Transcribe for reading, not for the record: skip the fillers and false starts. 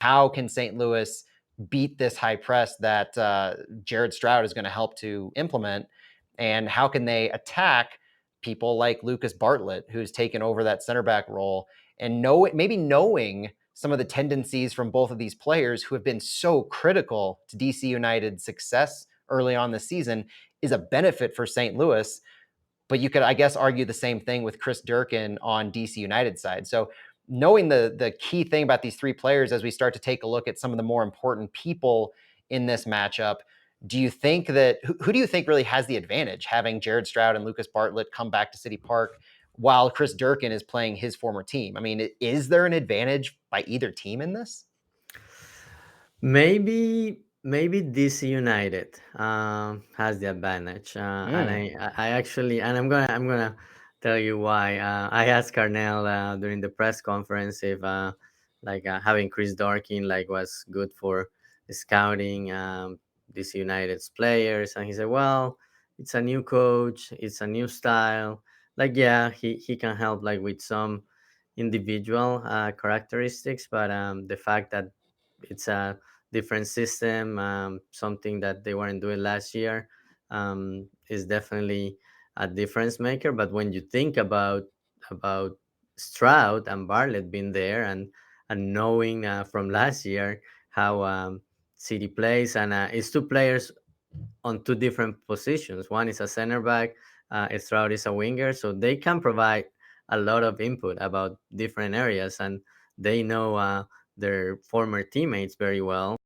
how can St. Louis beat this high press that Jared Stroud is going to help to implement, and how can they attack people like Lucas Bartlett, who's taken over that center back role, and maybe knowing some of the tendencies from both of these players who have been so critical to DC United's success early on this season is a benefit for St. Louis. But you could, I guess, argue the same thing with Chris Durkin on DC United's side. So knowing the key thing about these three players as we start to take a look at some of the more important people in this matchup, do you think that who do you think really has the advantage having Jared Stroud and Lucas Bartlett come back to City Park while Chris Durkin is playing his former team? I mean, is there an advantage by either team in this? Maybe DC United has the advantage, and I actually, and I'm gonna tell you why. I asked Carnell during the press conference if like having Chris Darkin like was good for scouting DC United's players, and he said, well, it's a new coach, it's a new style. Like, yeah, he can help like with some individual characteristics, but the fact that it's a different system, something that they weren't doing last year, is definitely a difference maker. But when you think about Stroud and Bartlett being there, and knowing from last year how City plays, and it's two players on two different positions. One is a center back, Stroud is a winger, so they can provide a lot of input about different areas, and they know their former teammates very well.